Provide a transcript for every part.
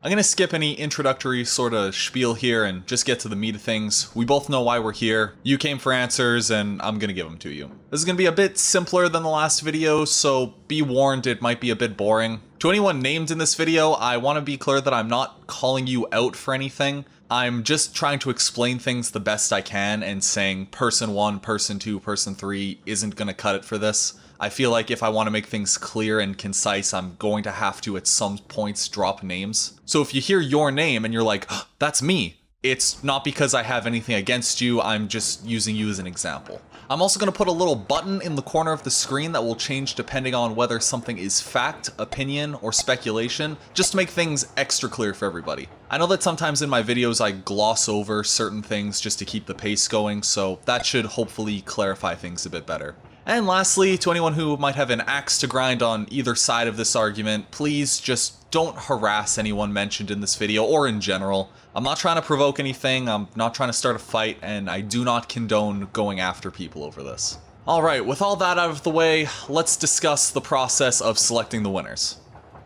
I'm gonna skip any introductory sort of spiel here and just get to the meat of things. We both know why we're here. You came for answers and I'm gonna give them to you. This is gonna be a bit simpler than the last video, so be warned it might be a bit boring. To anyone named in this video, I want to be clear that I'm not calling you out for anything. I'm just trying to explain things the best I can, and saying person 1, person 2, person 3 isn't gonna cut it for this. I feel like if I want to make things clear and concise, I'm going to have to at some points drop names. So if you hear your name and you're like, oh, that's me, it's not because I have anything against you, I'm just using you as an example. I'm also going to put a little button in the corner of the screen that will change depending on whether something is fact, opinion, or speculation, just to make things extra clear for everybody. I know that sometimes in my videos I gloss over certain things just to keep the pace going, so that should hopefully clarify things a bit better. And lastly, to anyone who might have an axe to grind on either side of this argument, please just don't harass anyone mentioned in this video or in general. I'm not trying to provoke anything, I'm not trying to start a fight, and I do not condone going after people over this. Alright, with all that out of the way, let's discuss the process of selecting the winners.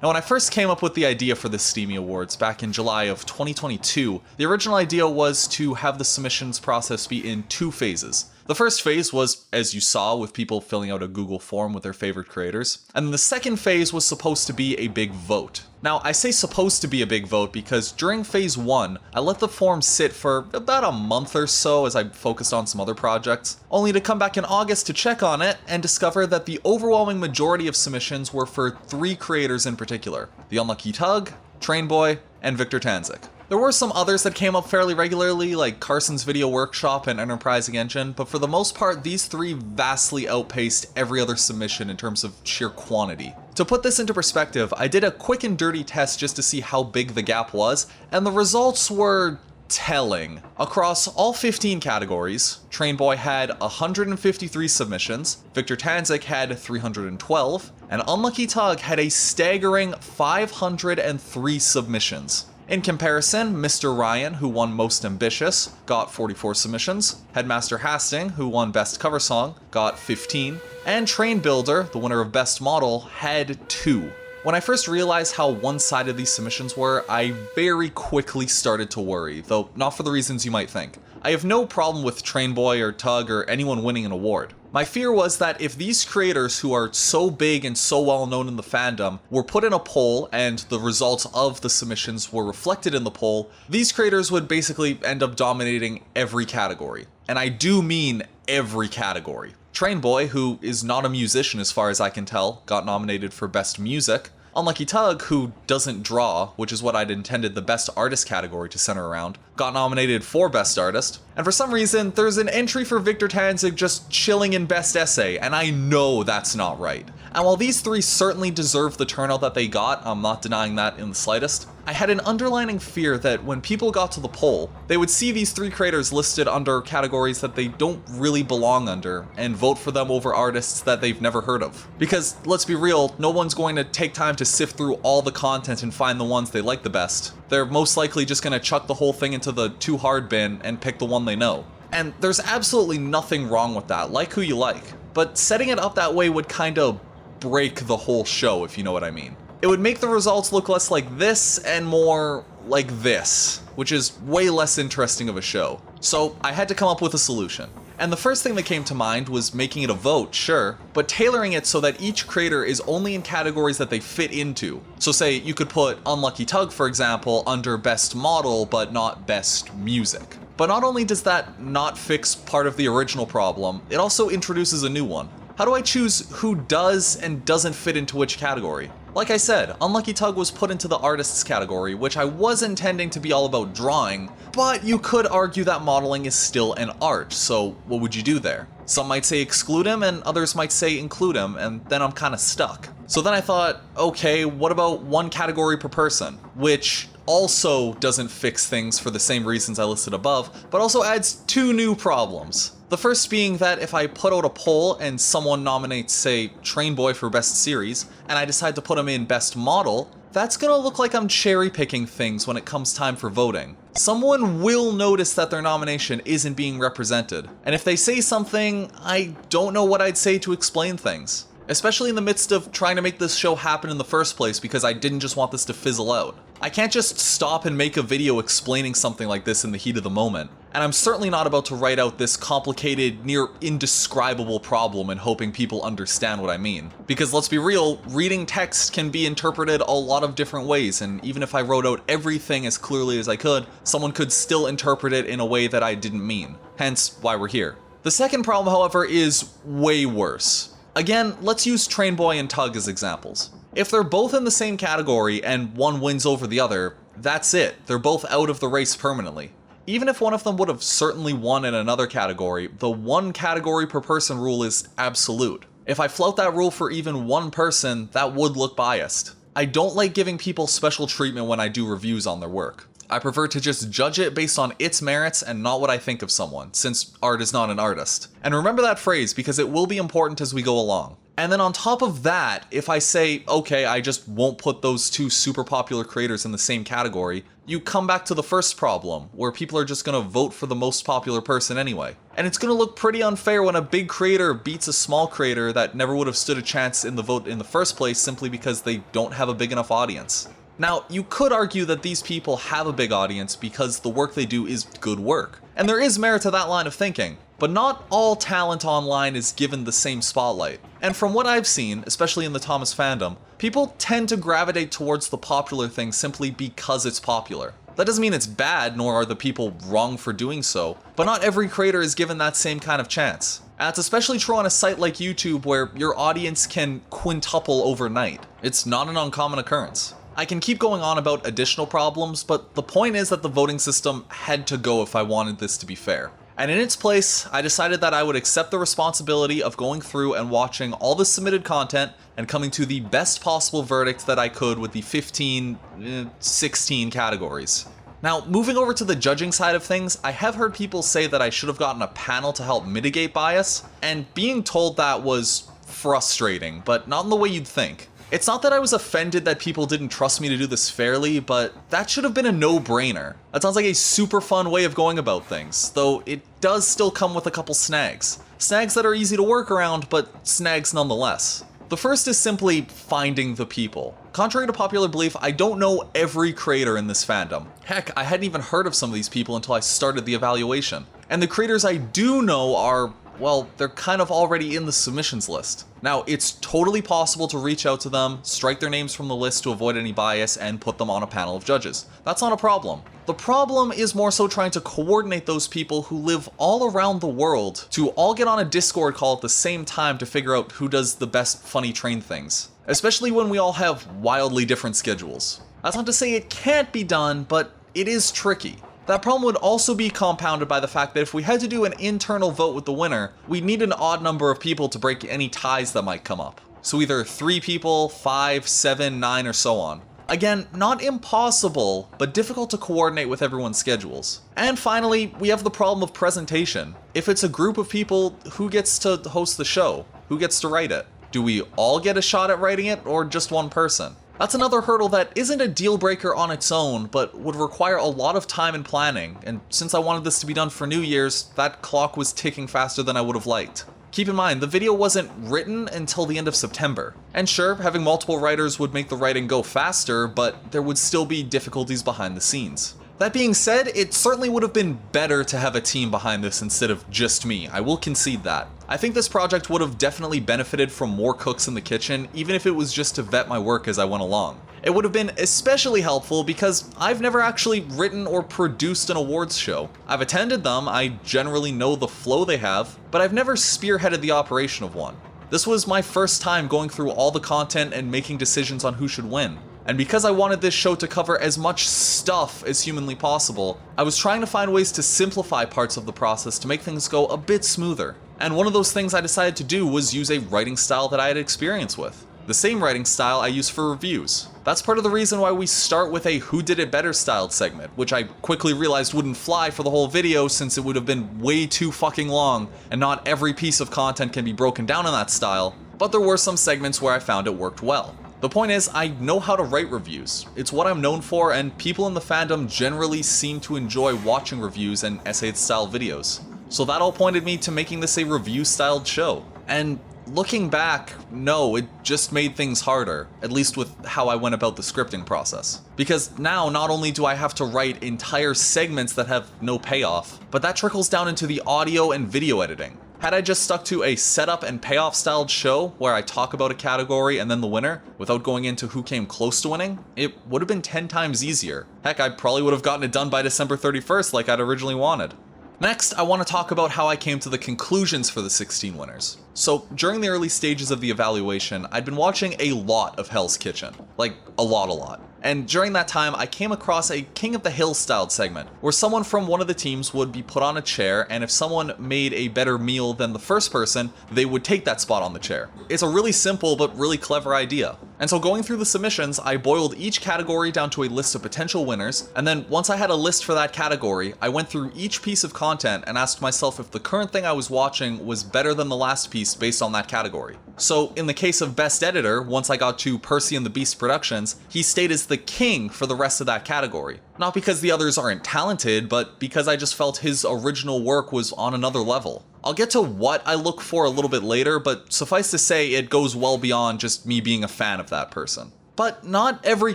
Now, when I first came up with the idea for the Steamy Awards back in July of 2022, the original idea was to have the submissions process be in 2 phases. The first phase was, as you saw, with people filling out a Google form with their favorite creators, and the second phase was supposed to be a big vote. Now, I say supposed to be a big vote because during phase 1, I let the form sit for about a month or so as I focused on some other projects, only to come back in August to check on it and discover that the overwhelming majority of submissions were for 3 creators in particular: The Unlucky Tug, Trainboy, and Victor Tanzik. There were some others that came up fairly regularly, like Carson's Video Workshop and Enterprising Engine, but for the most part, these 3 vastly outpaced every other submission in terms of sheer quantity. To put this into perspective, I did a quick and dirty test just to see how big the gap was, and the results were telling. Across all 15 categories, Trainboy had 153 submissions, Victor Tanzik had 312, and Unlucky Tug had a staggering 503 submissions. In comparison, Mr. Ryan, who won Most Ambitious, got 44 submissions, Headmaster Hasting, who won Best Cover Song, got 15, and Train Builder, the winner of Best Model, had 2. When I first realized how one-sided these submissions were, I very quickly started to worry, though not for the reasons you might think. I have no problem with Trainboy or Tug or anyone winning an award. My fear was that if these creators who are so big and so well known in the fandom were put in a poll and the results of the submissions were reflected in the poll, these creators would basically end up dominating every category. And I do mean every category. Trainboy, who is not a musician as far as I can tell, got nominated for Best Music. Unlucky Tug, who doesn't draw, which is what I'd intended the Best Artist category to center around, got nominated for Best Artist. And for some reason, there's an entry for Victor Tanzik just chilling in Best Essay, and I know that's not right. And while these 3 certainly deserve the turnout that they got, I'm not denying that in the slightest, I had an underlying fear that when people got to the poll, they would see these 3 creators listed under categories that they don't really belong under, and vote for them over artists that they've never heard of. Because, let's be real, no one's going to take time to sift through all the content and find the ones they like the best. They're most likely just going to chuck the whole thing into the too hard bin and pick the one they know. And there's absolutely nothing wrong with that, like who you like. But setting it up that way would kind of break the whole show, if you know what I mean. It would make the results look less like this and more like this, which is way less interesting of a show. So I had to come up with a solution. And the first thing that came to mind was making it a vote, sure, but tailoring it so that each creator is only in categories that they fit into. So say you could put Unlucky Tug, for example, under Best Model, but not Best Music. But not only does that not fix part of the original problem, it also introduces a new one. How do I choose who does and doesn't fit into which category? Like I said, Unlucky Tug was put into the artists category, which I was intending to be all about drawing, but you could argue that modeling is still an art, so what would you do there? Some might say exclude him, and others might say include him, and then I'm kinda stuck. So then I thought, okay, what about 1 category per person? Which also doesn't fix things for the same reasons I listed above, but also adds 2 new problems. The first being that if I put out a poll and someone nominates, say, Trainboy for Best Series, and I decide to put him in Best Model, that's gonna look like I'm cherry-picking things when it comes time for voting. Someone will notice that their nomination isn't being represented, and if they say something, I don't know what I'd say to explain things. especially in the midst of trying to make this show happen in the first place because I didn't just want this to fizzle out. I can't just stop and make a video explaining something like this in the heat of the moment, and I'm certainly not about to write out this complicated, near indescribable problem and hoping people understand what I mean. Because let's be real, reading text can be interpreted a lot of different ways, and even if I wrote out everything as clearly as I could, someone could still interpret it in a way that I didn't mean. Hence, why we're here. The second problem, however, is way worse. Again, let's use Train Boy and Tug as examples. If they're both in the same category and one wins over the other, that's it. They're both out of the race permanently. Even if one of them would have certainly won in another category, the one category per person rule is absolute. If I flout that rule for even one person, that would look biased. I don't like giving people special treatment when I do reviews on their work. I prefer to just judge it based on its merits and not what I think of someone, since art is not an artist. And remember that phrase because it will be important as we go along. And then on top of that, if I say, okay, I just won't put those two super popular creators in the same category, you come back to the first problem, where people are just gonna vote for the most popular person anyway. And it's gonna look pretty unfair when a big creator beats a small creator that never would have stood a chance in the vote in the first place simply because they don't have a big enough audience. Now, you could argue that these people have a big audience because the work they do is good work. And there is merit to that line of thinking, but not all talent online is given the same spotlight. And from what I've seen, especially in the Thomas fandom, people tend to gravitate towards the popular thing simply because it's popular. That doesn't mean it's bad, nor are the people wrong for doing so, but not every creator is given that same kind of chance. And it's especially true on a site like YouTube where your audience can quintuple overnight. It's not an uncommon occurrence. I can keep going on about additional problems, but the point is that the voting system had to go if I wanted this to be fair. And in its place, I decided that I would accept the responsibility of going through and watching all the submitted content and coming to the best possible verdict that I could with the 16 categories. Now, moving over to the judging side of things, I have heard people say that I should have gotten a panel to help mitigate bias, and being told that was frustrating, but not in the way you'd think. It's not that I was offended that people didn't trust me to do this fairly, but that should have been a no-brainer. That sounds like a super fun way of going about things, though it does still come with a couple snags. Snags that are easy to work around, but snags nonetheless. The first is simply finding the people. Contrary to popular belief, I don't know every creator in this fandom. Heck, I hadn't even heard of some of these people until I started the evaluation. And the creators I do know are, well, they're kind of already in the submissions list. Now, it's totally possible to reach out to them, strike their names from the list to avoid any bias, and put them on a panel of judges. That's not a problem. The problem is more so trying to coordinate those people who live all around the world to all get on a Discord call at the same time to figure out who does the best funny train things. Especially when we all have wildly different schedules. That's not to say it can't be done, but it is tricky. That problem would also be compounded by the fact that if we had to do an internal vote with the winner, we'd need an odd number of people to break any ties that might come up. So either 3 people, 5, 7, 9, or so on. Again, not impossible, but difficult to coordinate with everyone's schedules. And finally, we have the problem of presentation. If it's a group of people, who gets to host the show? Who gets to write it? Do we all get a shot at writing it, or just one person? That's another hurdle that isn't a deal breaker on its own, but would require a lot of time and planning, and since I wanted this to be done for New Year's, that clock was ticking faster than I would have liked. Keep in mind, the video wasn't written until the end of September. And sure, having multiple writers would make the writing go faster, but there would still be difficulties behind the scenes. That being said, it certainly would have been better to have a team behind this instead of just me. I will concede that. I think this project would have definitely benefited from more cooks in the kitchen, even if it was just to vet my work as I went along. It would have been especially helpful because I've never actually written or produced an awards show. I've attended them, I generally know the flow they have, but I've never spearheaded the operation of one. This was my first time going through all the content and making decisions on who should win. And because I wanted this show to cover as much stuff as humanly possible, I was trying to find ways to simplify parts of the process to make things go a bit smoother. And one of those things I decided to do was use a writing style that I had experience with. The same writing style I use for reviews. That's part of the reason why we start with a Who Did It Better styled segment, which I quickly realized wouldn't fly for the whole video since it would have been way too fucking long, and not every piece of content can be broken down in that style, but there were some segments where I found it worked well. The point is, I know how to write reviews. It's what I'm known for, and people in the fandom generally seem to enjoy watching reviews and essay-style videos. So that all pointed me to making this a review-styled show. And looking back, no, it just made things harder, at least with how I went about the scripting process. Because now, not only do I have to write entire segments that have no payoff, but that trickles down into the audio and video editing. Had I just stuck to a setup and payoff styled show where I talk about a category and then the winner, without going into who came close to winning, it would have been 10 times easier. Heck, I probably would have gotten it done by December 31st like I'd originally wanted. Next, I want to talk about how I came to the conclusions for the 16 winners. So, during the early stages of the evaluation, I'd been watching a lot of Hell's Kitchen. Like, a lot. And during that time, I came across a King of the Hill styled segment, where someone from one of the teams would be put on a chair, and if someone made a better meal than the first person, they would take that spot on the chair. It's a really simple but really clever idea. And so going through the submissions, I boiled each category down to a list of potential winners, and then once I had a list for that category, I went through each piece of content and asked myself if the current thing I was watching was better than the last piece based on that category. So in the case of Best Editor, once I got to Percy and the Beast Productions, he stayed as the king for the rest of that category. Not because the others aren't talented, but because I just felt his original work was on another level. I'll get to what I look for a little bit later, but suffice to say it goes well beyond just me being a fan of that person. But not every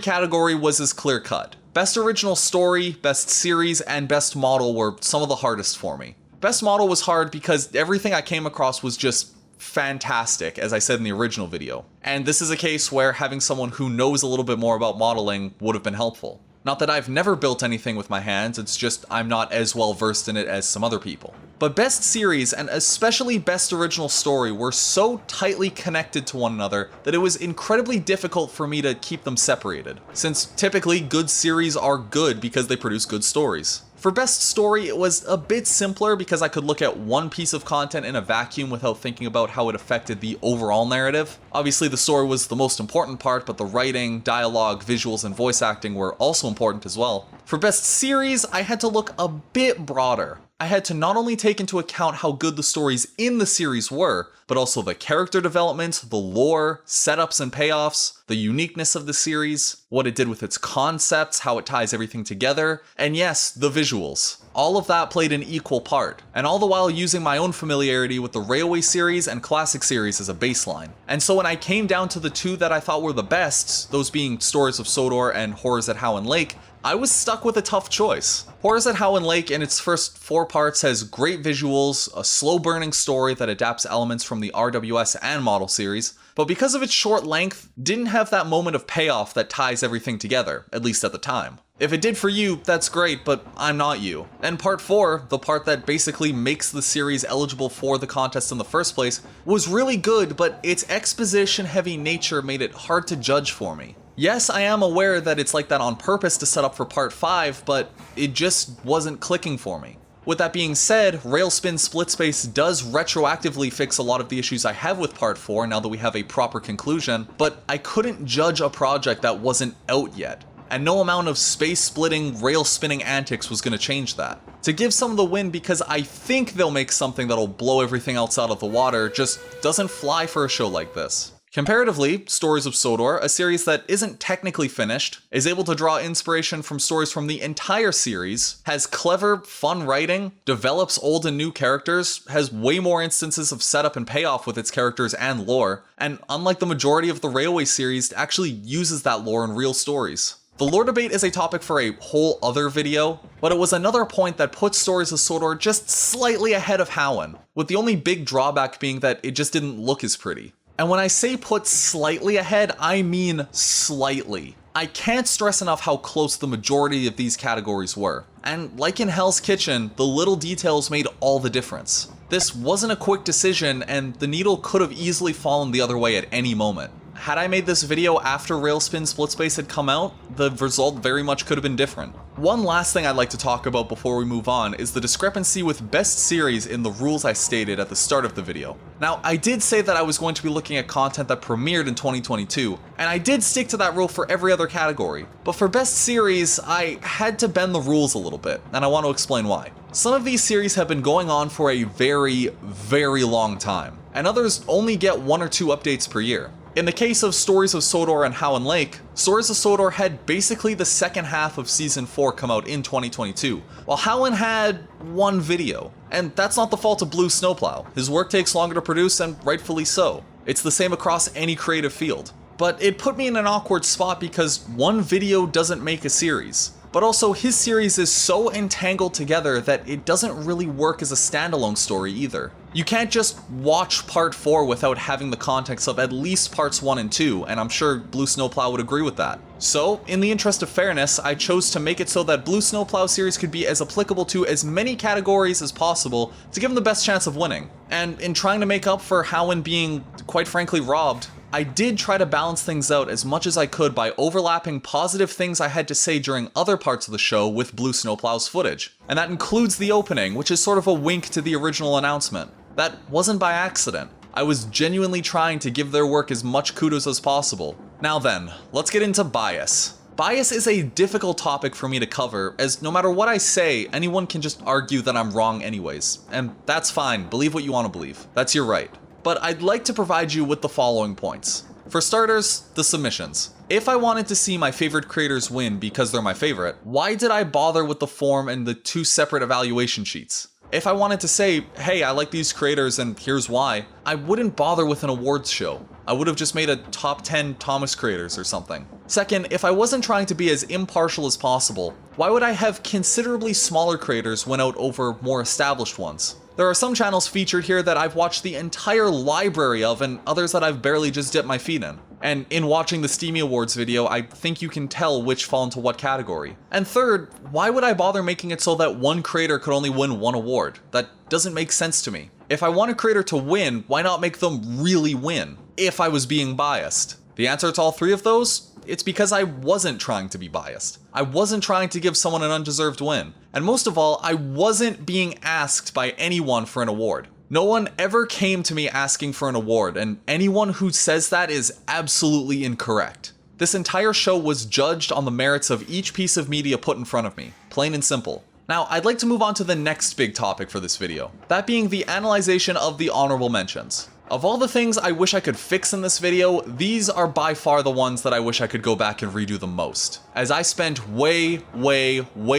category was as clear-cut. Best Original Story, Best Series, and Best Model were some of the hardest for me. Best Model was hard because everything I came across was just fantastic, as I said in the original video. And this is a case where having someone who knows a little bit more about modeling would have been helpful. Not that I've never built anything with my hands, it's just I'm not as well versed in it as some other people. But Best Series, and especially Best Original Story, were so tightly connected to one another that it was incredibly difficult for me to keep them separated, since typically good series are good because they produce good stories. For Best Story, it was a bit simpler because I could look at one piece of content in a vacuum without thinking about how it affected the overall narrative. Obviously, the story was the most important part, but the writing, dialogue, visuals, and voice acting were also important as well. For Best Series, I had to look a bit broader. I had to not only take into account how good the stories in the series were, but also the character development, the lore, setups and payoffs, the uniqueness of the series, what it did with its concepts, how it ties everything together, and yes, the visuals. All of that played an equal part, and all the while using my own familiarity with the Railway series and Classic series as a baseline. And so when I came down to the two that I thought were the best, those being Stories of Sodor and Horrors at Howland Lake, I was stuck with a tough choice. Horrors at Howland Lake in its first 4 parts has great visuals, a slow-burning story that adapts elements from the RWS and Model series, but because of its short length, didn't have that moment of payoff that ties everything together, at least at the time. If it did for you, that's great, but I'm not you. And part 4, the part that basically makes the series eligible for the contest in the first place, was really good, but its exposition-heavy nature made it hard to judge for me. Yes, I am aware that it's like that on purpose to set up for part 5, but it just wasn't clicking for me. With that being said, Railspin Split Space does retroactively fix a lot of the issues I have with part 4 now that we have a proper conclusion, but I couldn't judge a project that wasn't out yet. And no amount of space-splitting, rail-spinning antics was going to change that. To give some the win because I think they'll make something that'll blow everything else out of the water just doesn't fly for a show like this. Comparatively, Stories of Sodor, a series that isn't technically finished, is able to draw inspiration from stories from the entire series, has clever, fun writing, develops old and new characters, has way more instances of setup and payoff with its characters and lore, and unlike the majority of the Railway series, actually uses that lore in real stories. The lore debate is a topic for a whole other video, but it was another point that put Stories of Sodor just slightly ahead of Howland, with the only big drawback being that it just didn't look as pretty. And when I say put slightly ahead, I mean slightly. I can't stress enough how close the majority of these categories were. And like in Hell's Kitchen, the little details made all the difference. This wasn't a quick decision, and the needle could have easily fallen the other way at any moment. Had I made this video after Railspin Split Space had come out, the result very much could have been different. One last thing I'd like to talk about before we move on is the discrepancy with Best Series in the rules I stated at the start of the video. Now, I did say that I was going to be looking at content that premiered in 2022, and I did stick to that rule for every other category. But for Best Series, I had to bend the rules a little bit, and I want to explain why. Some of these series have been going on for a very, very long time, and others only get 1 or 2 updates per year. In the case of Stories of Sodor and Howland Lake, Stories of Sodor had basically the second half of Season 4 come out in 2022, while Howland had one video. And that's not the fault of Blue Snowplow. His work takes longer to produce, and rightfully so. It's the same across any creative field. But it put me in an awkward spot because one video doesn't make a series. But also, his series is so entangled together that it doesn't really work as a standalone story either. You can't just watch part 4 without having the context of at least parts 1 and 2, and I'm sure Blue Snowplow would agree with that. So, in the interest of fairness, I chose to make it so that Blue Snowplow series could be as applicable to as many categories as possible to give him the best chance of winning. And in trying to make up for Howland being, quite frankly, robbed, I did try to balance things out as much as I could by overlapping positive things I had to say during other parts of the show with Blue Snowplow's footage. And that includes the opening, which is sort of a wink to the original announcement. That wasn't by accident. I was genuinely trying to give their work as much kudos as possible. Now then, let's get into bias. Bias is a difficult topic for me to cover, as no matter what I say, anyone can just argue that I'm wrong anyways. And that's fine, believe what you want to believe. That's your right. But I'd like to provide you with the following points. For starters, the submissions. If I wanted to see my favorite creators win because they're my favorite, why did I bother with the form and the 2 separate evaluation sheets? If I wanted to say, hey, I like these creators and here's why, I wouldn't bother with an awards show. I would have just made a top 10 Thomas creators or something. Second, if I wasn't trying to be as impartial as possible, why would I have considerably smaller creators win out over more established ones? There are some channels featured here that I've watched the entire library of and others that I've barely just dipped my feet in. And in watching the Steamy Awards video, I think you can tell which fall into what category. And third, why would I bother making it so that one creator could only win one award? That doesn't make sense to me. If I want a creator to win, why not make them really win? If I was being biased. The answer to all 3 of those? It's because I wasn't trying to be biased. I wasn't trying to give someone an undeserved win. And most of all, I wasn't being asked by anyone for an award. No one ever came to me asking for an award, and anyone who says that is absolutely incorrect. This entire show was judged on the merits of each piece of media put in front of me, plain and simple. Now, I'd like to move on to the next big topic for this video, that being the analyzation of the honorable mentions. Of all the things I wish I could fix in this video, these are by far the ones that I wish I could go back and redo the most, as I spent way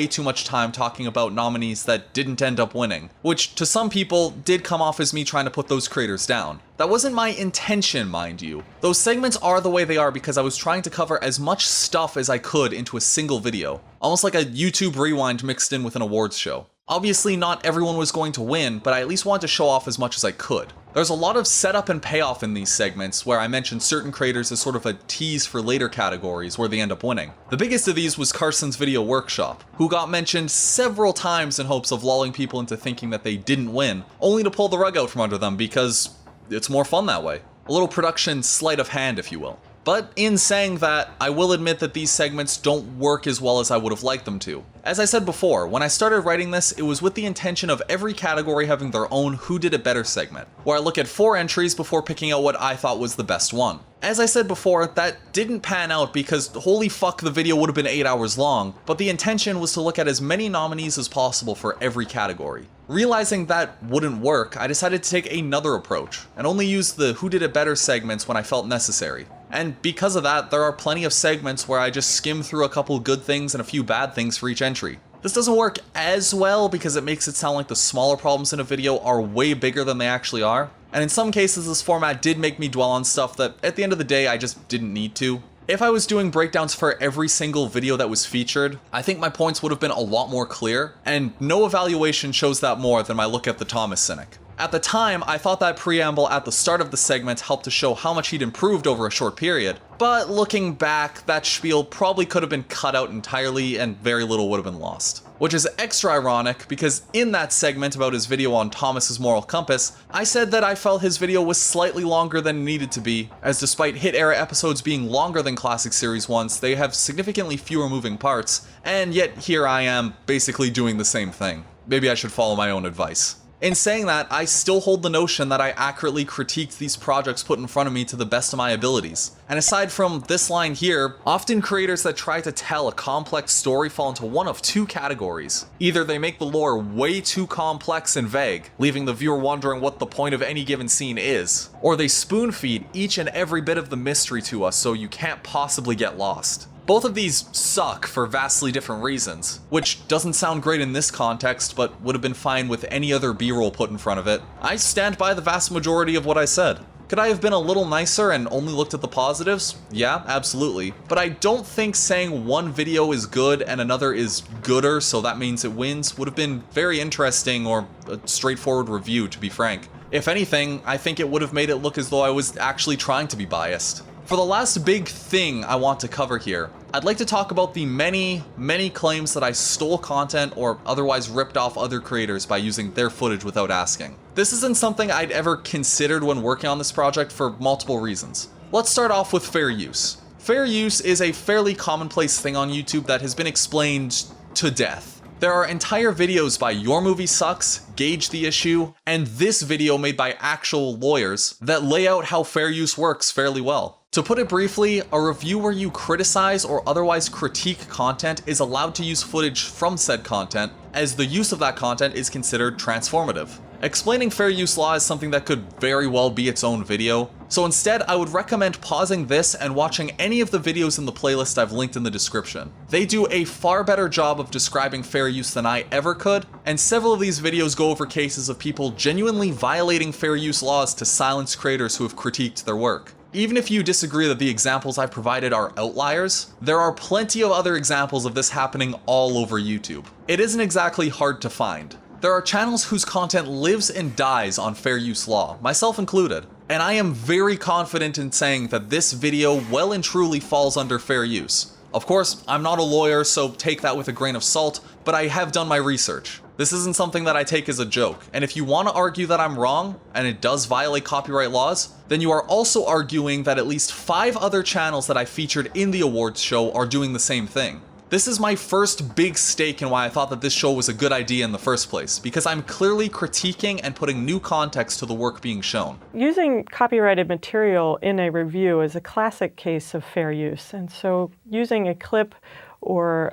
too much time talking about nominees that didn't end up winning, which to some people did come off as me trying to put those creators down. That wasn't my intention, mind you. Those segments are the way they are because I was trying to cover as much stuff as I could into a single video, almost like a YouTube rewind mixed in with an awards show. Obviously not everyone was going to win, but I at least wanted to show off as much as I could. There's a lot of setup and payoff in these segments where I mentioned certain creators as sort of a tease for later categories where they end up winning. The biggest of these was Carson's Video Workshop, who got mentioned several times in hopes of lulling people into thinking that they didn't win, only to pull the rug out from under them because it's more fun that way. A little production sleight of hand, if you will. But in saying that, I will admit that these segments don't work as well as I would have liked them to. As I said before, when I started writing this, it was with the intention of every category having their own Who Did It Better segment, where I look at 4 entries before picking out what I thought was the best one. As I said before, that didn't pan out because holy fuck, the video would have been 8 hours long, but the intention was to look at as many nominees as possible for every category. Realizing that wouldn't work, I decided to take another approach, and only use the Who Did It Better segments when I felt necessary. And because of that, there are plenty of segments where I just skim through a couple good things and a few bad things for each entry. This doesn't work as well because it makes it sound like the smaller problems in a video are way bigger than they actually are. And in some cases, this format did make me dwell on stuff that, at the end of the day, I just didn't need to. If I was doing breakdowns for every single video that was featured, I think my points would have been a lot more clear, and no evaluation shows that more than my look at the Thomas Cynic. At the time, I thought that preamble at the start of the segment helped to show how much he'd improved over a short period, but looking back, that spiel probably could have been cut out entirely and very little would have been lost. Which is extra ironic because in that segment about his video on Thomas's moral compass, I said that I felt his video was slightly longer than it needed to be, as despite hit era episodes being longer than classic series ones, they have significantly fewer moving parts, and yet here I am basically doing the same thing. Maybe I should follow my own advice. In saying that, I still hold the notion that I accurately critiqued these projects put in front of me to the best of my abilities. And aside from this line here, often creators that try to tell a complex story fall into one of two categories. Either they make the lore way too complex and vague, leaving the viewer wondering what the point of any given scene is, or they spoon feed each and every bit of the mystery to us so you can't possibly get lost. Both of these suck for vastly different reasons, which doesn't sound great in this context, but would have been fine with any other B-roll put in front of it. I stand by the vast majority of what I said. Could I have been a little nicer and only looked at the positives? Yeah, absolutely. But I don't think saying one video is good and another is gooder, so that means it wins, would have been very interesting or a straightforward review, to be frank. If anything, I think it would have made it look as though I was actually trying to be biased. For the last big thing I want to cover here, I'd like to talk about the many claims that I stole content or otherwise ripped off other creators by using their footage without asking. This isn't something I'd ever considered when working on this project for multiple reasons. Let's start off with fair use. Fair use is a fairly commonplace thing on YouTube that has been explained to death. There are entire videos by Your Movie Sucks, Gauge the Issue, and this video made by actual lawyers that lay out how fair use works fairly well. To put it briefly, a review where you criticize or otherwise critique content is allowed to use footage from said content, as the use of that content is considered transformative. Explaining fair use law is something that could very well be its own video, so instead I would recommend pausing this and watching any of the videos in the playlist I've linked in the description. They do a far better job of describing fair use than I ever could, and several of these videos go over cases of people genuinely violating fair use laws to silence creators who have critiqued their work. Even if you disagree that the examples I've provided are outliers, there are plenty of other examples of this happening all over YouTube. It isn't exactly hard to find. There are channels whose content lives and dies on fair use law, myself included, and I am very confident in saying that this video well and truly falls under fair use. Of course, I'm not a lawyer, so take that with a grain of salt, but I have done my research. This isn't something that I take as a joke, and if you want to argue that I'm wrong, and it does violate copyright laws, then you are also arguing that at least 5 other channels that I featured in the awards show are doing the same thing. This is my first big stake in why I thought that this show was a good idea in the first place, because I'm clearly critiquing and putting new context to the work being shown. Using copyrighted material in a review is a classic case of fair use, and so using a clip or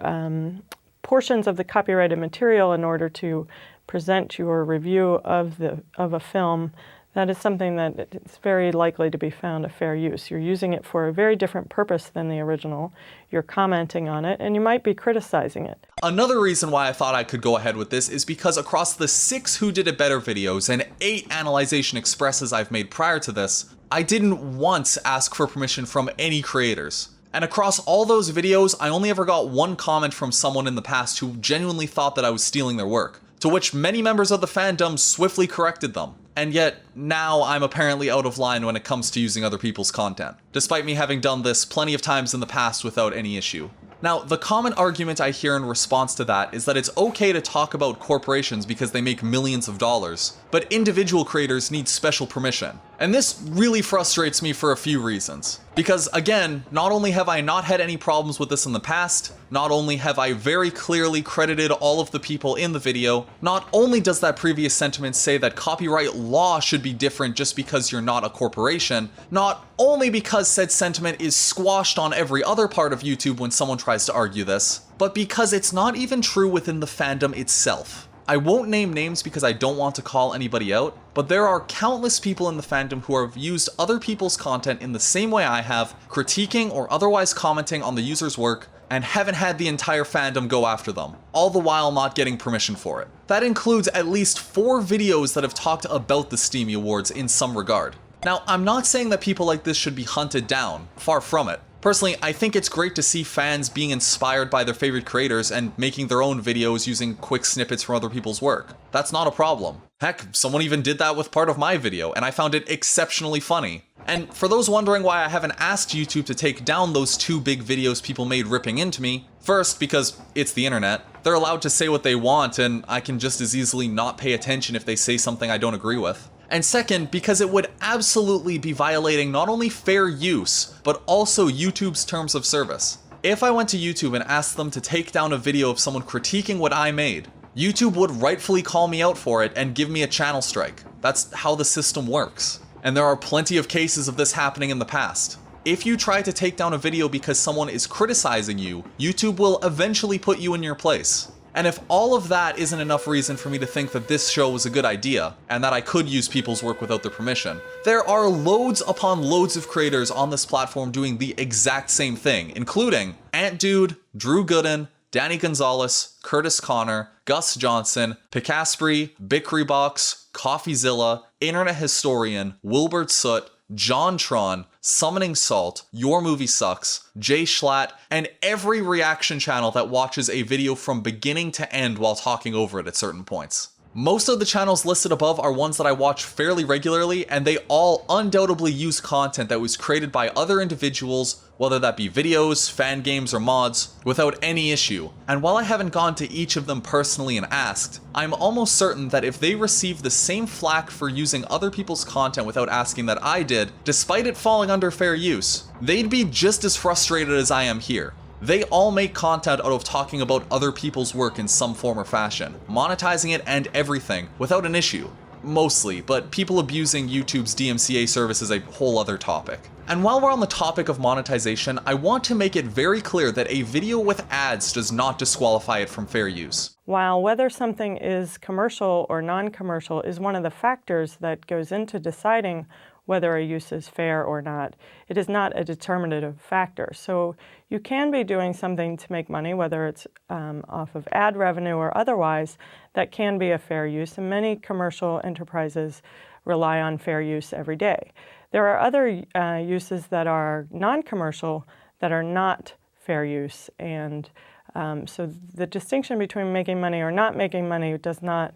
portions of the copyrighted material in order to present your review of a film, that is something that it's very likely to be found a fair use. You're using it for a very different purpose than the original. You're commenting on it, and you might be criticizing it. Another reason why I thought I could go ahead with this is because across the 6 Who Did It Better videos and 8 Analyzation Expresses I've made prior to this, I didn't once ask for permission from any creators. And across all those videos, I only ever got one comment from someone in the past who genuinely thought that I was stealing their work, to which many members of the fandom swiftly corrected them. And yet, now I'm apparently out of line when it comes to using other people's content, despite me having done this plenty of times in the past without any issue. Now, the common argument I hear in response to that is that it's okay to talk about corporations because they make millions of dollars, but individual creators need special permission. And this really frustrates me for a few reasons. Because again, not only have I not had any problems with this in the past, not only have I very clearly credited all of the people in the video, not only does that previous sentiment say that copyright law should be different just because you're not a corporation, not only because said sentiment is squashed on every other part of YouTube when someone tries to argue this, but because it's not even true within the fandom itself. I won't name names because I don't want to call anybody out, but there are countless people in the fandom who have used other people's content in the same way I have, critiquing or otherwise commenting on the user's work, and haven't had the entire fandom go after them, all the while not getting permission for it. That includes at least 4 videos that have talked about the Steamy Awards in some regard. Now, I'm not saying that people like this should be hunted down, far from it. Personally, I think it's great to see fans being inspired by their favorite creators and making their own videos using quick snippets from other people's work. That's not a problem. Heck, someone even did that with part of my video, and I found it exceptionally funny. And for those wondering why I haven't asked YouTube to take down those 2 big videos people made ripping into me, first, because it's the internet. They're allowed to say what they want, and I can just as easily not pay attention if they say something I don't agree with. And second, because it would absolutely be violating not only fair use, but also YouTube's terms of service. If I went to YouTube and asked them to take down a video of someone critiquing what I made, YouTube would rightfully call me out for it and give me a channel strike. That's how the system works. And there are plenty of cases of this happening in the past. If you try to take down a video because someone is criticizing you, YouTube will eventually put you in your place. And if all of that isn't enough reason for me to think that this show was a good idea, and that I could use people's work without their permission, there are loads upon loads of creators on this platform doing the exact same thing, including Ant Dude, Drew Gooden, Danny Gonzalez, Curtis Connor, Gus Johnson, Picaspri, Bickerybox, Coffeezilla, Internet Historian, Wilbert Soot, JonTron, Summoning Salt, Your Movie Sucks, Jay Schlatt, and every reaction channel that watches a video from beginning to end while talking over it at certain points. Most of the channels listed above are ones that I watch fairly regularly, and they all undoubtedly use content that was created by other individuals, whether that be videos, fan games, or mods, without any issue. And while I haven't gone to each of them personally and asked, I'm almost certain that if they received the same flack for using other people's content without asking that I did, despite it falling under fair use, they'd be just as frustrated as I am here. They all make content out of talking about other people's work in some form or fashion, monetizing it and everything, without an issue. Mostly, but people abusing YouTube's DMCA service is a whole other topic. And while we're on the topic of monetization, I want to make it very clear that a video with ads does not disqualify it from fair use. While whether something is commercial or non-commercial is one of the factors that goes into deciding whether a use is fair or not, it is not a determinative factor. So you can be doing something to make money, whether it's off of ad revenue or otherwise, that can be a fair use, and many commercial enterprises rely on fair use every day. There are other uses that are non-commercial that are not fair use, and so the distinction between making money or not making money does not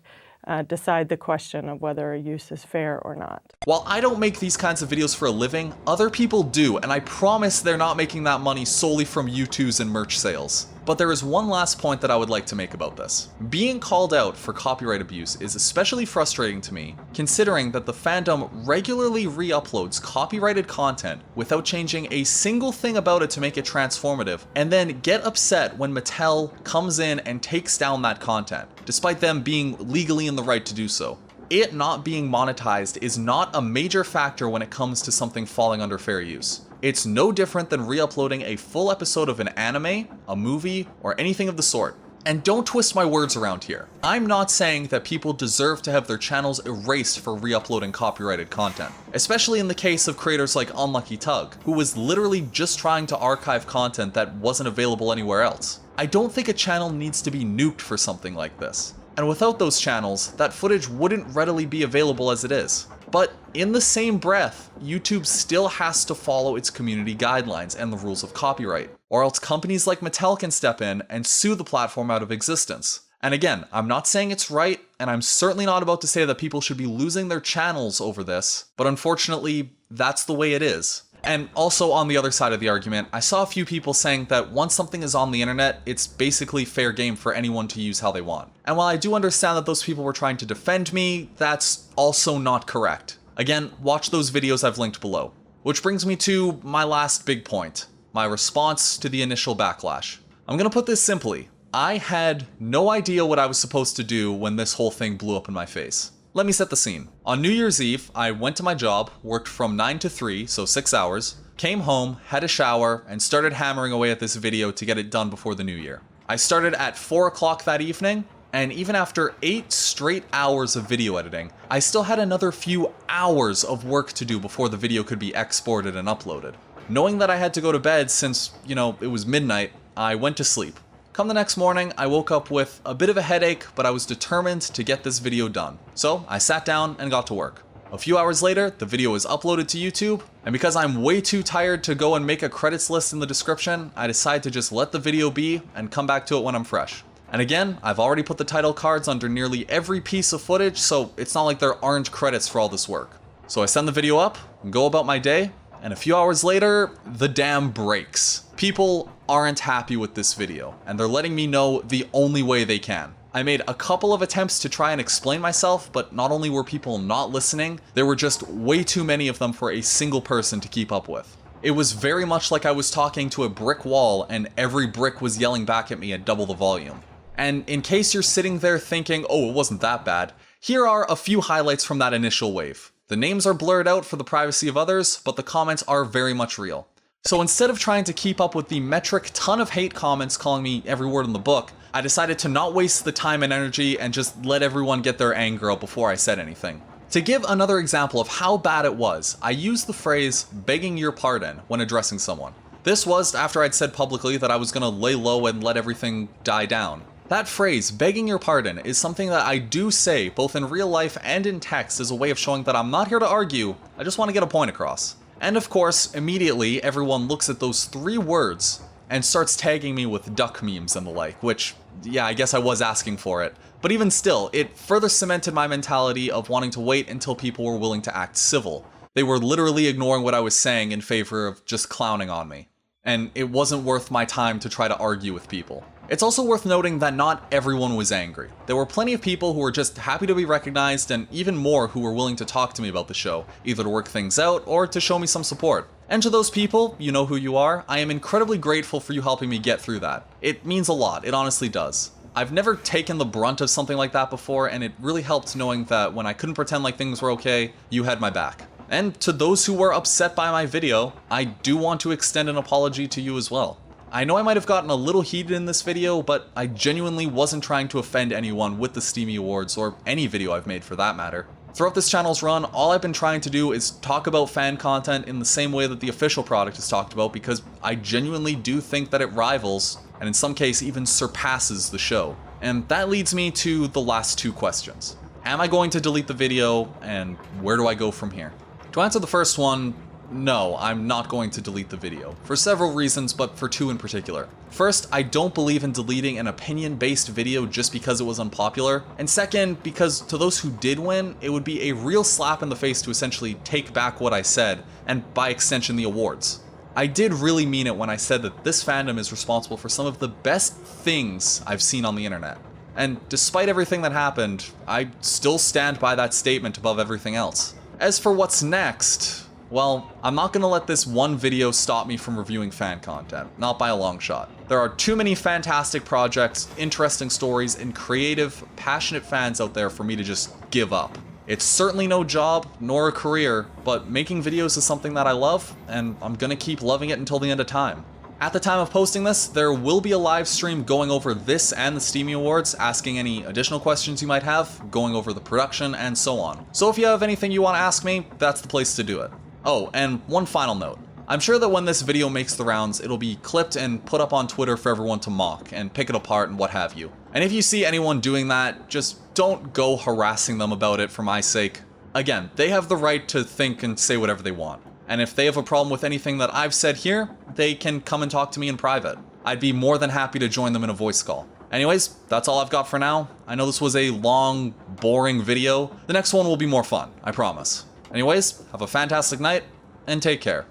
decide the question of whether a use is fair or not. While I don't make these kinds of videos for a living, other people do, and I promise they're not making that money solely from YouTubes and merch sales. But there is one last point that I would like to make about this. Being called out for copyright abuse is especially frustrating to me, considering that the fandom regularly re-uploads copyrighted content without changing a single thing about it to make it transformative, and then get upset when Mattel comes in and takes down that content, despite them being legally in the right to do so. It not being monetized is not a major factor when it comes to something falling under fair use. It's no different than re-uploading a full episode of an anime, a movie, or anything of the sort. And don't twist my words around here. I'm not saying that people deserve to have their channels erased for re-uploading copyrighted content, especially in the case of creators like Unlucky Tug, who was literally just trying to archive content that wasn't available anywhere else. I don't think a channel needs to be nuked for something like this. And without those channels, that footage wouldn't readily be available as it is. But in the same breath, YouTube still has to follow its community guidelines and the rules of copyright, or else companies like Mattel can step in and sue the platform out of existence. And again, I'm not saying it's right, and I'm certainly not about to say that people should be losing their channels over this, but unfortunately, that's the way it is. And also on the other side of the argument, I saw a few people saying that once something is on the internet, it's basically fair game for anyone to use how they want. And while I do understand that those people were trying to defend me, that's also not correct. Again, watch those videos I've linked below. Which brings me to my last big point, my response to the initial backlash. I'm gonna put this simply. I had no idea what I was supposed to do when this whole thing blew up in my face. Let me set the scene. On New Year's Eve, I went to my job, worked from 9 to 3, so 6 hours, came home, had a shower, and started hammering away at this video to get it done before the new year. I started at 4 o'clock that evening, and even after 8 straight hours of video editing, I still had another few hours of work to do before the video could be exported and uploaded. Knowing that I had to go to bed since, it was midnight, I went to sleep. Come the next morning, I woke up with a bit of a headache, but I was determined to get this video done. So I sat down and got to work. A few hours later, the video was uploaded to YouTube, and because I'm way too tired to go and make a credits list in the description, I decided to just let the video be and come back to it when I'm fresh. And again, I've already put the title cards under nearly every piece of footage, so it's not like there aren't credits for all this work. So I send the video up, and go about my day, and a few hours later, the dam breaks. People aren't happy with this video, and they're letting me know the only way they can. I made a couple of attempts to try and explain myself, but not only were people not listening, there were just way too many of them for a single person to keep up with. It was very much like I was talking to a brick wall and every brick was yelling back at me at double the volume. And in case you're sitting there thinking, oh, it wasn't that bad, here are a few highlights from that initial wave. The names are blurred out for the privacy of others, but the comments are very much real. So instead of trying to keep up with the metric ton of hate comments calling me every word in the book, I decided to not waste the time and energy and just let everyone get their anger out before I said anything. To give another example of how bad it was, I used the phrase begging your pardon when addressing someone. This was after I'd said publicly that I was gonna lay low and let everything die down. That phrase, begging your pardon, is something that I do say both in real life and in text as a way of showing that I'm not here to argue, I just want to get a point across. And of course, immediately everyone looks at those 3 words and starts tagging me with duck memes and the like, which, yeah, I guess I was asking for it. But even still, it further cemented my mentality of wanting to wait until people were willing to act civil. They were literally ignoring what I was saying in favor of just clowning on me. And it wasn't worth my time to try to argue with people. It's also worth noting that not everyone was angry. There were plenty of people who were just happy to be recognized, and even more who were willing to talk to me about the show, either to work things out or to show me some support. And to those people, you know who you are, I am incredibly grateful for you helping me get through that. It means a lot, it honestly does. I've never taken the brunt of something like that before, and it really helped knowing that when I couldn't pretend like things were okay, you had my back. And to those who were upset by my video, I do want to extend an apology to you as well. I know I might have gotten a little heated in this video, but I genuinely wasn't trying to offend anyone with the Steamy Awards, or any video I've made for that matter. Throughout this channel's run, all I've been trying to do is talk about fan content in the same way that the official product is talked about, because I genuinely do think that it rivals, and in some case even surpasses the show. And that leads me to the last 2 questions. Am I going to delete the video, and where do I go from here? To answer the first one, no, I'm not going to delete the video. For several reasons, but for 2 in particular. First, I don't believe in deleting an opinion-based video just because it was unpopular. And second, because to those who did win, it would be a real slap in the face to essentially take back what I said, and by extension the awards. I did really mean it when I said that this fandom is responsible for some of the best things I've seen on the internet. And despite everything that happened, I still stand by that statement above everything else. As for what's next, well, I'm not gonna let this one video stop me from reviewing fan content, not by a long shot. There are too many fantastic projects, interesting stories, and creative, passionate fans out there for me to just give up. It's certainly no job, nor a career, but making videos is something that I love, and I'm gonna keep loving it until the end of time. At the time of posting this, there will be a live stream going over this and the Steamy Awards, asking any additional questions you might have, going over the production, and so on. So if you have anything you want to ask me, that's the place to do it. Oh, and one final note. I'm sure that when this video makes the rounds, it'll be clipped and put up on Twitter for everyone to mock and pick it apart and what have you. And if you see anyone doing that, just don't go harassing them about it for my sake. Again, they have the right to think and say whatever they want. And if they have a problem with anything that I've said here, they can come and talk to me in private. I'd be more than happy to join them in a voice call. Anyways, that's all I've got for now. I know this was a long, boring video. The next one will be more fun, I promise. Anyways, have a fantastic night, and take care.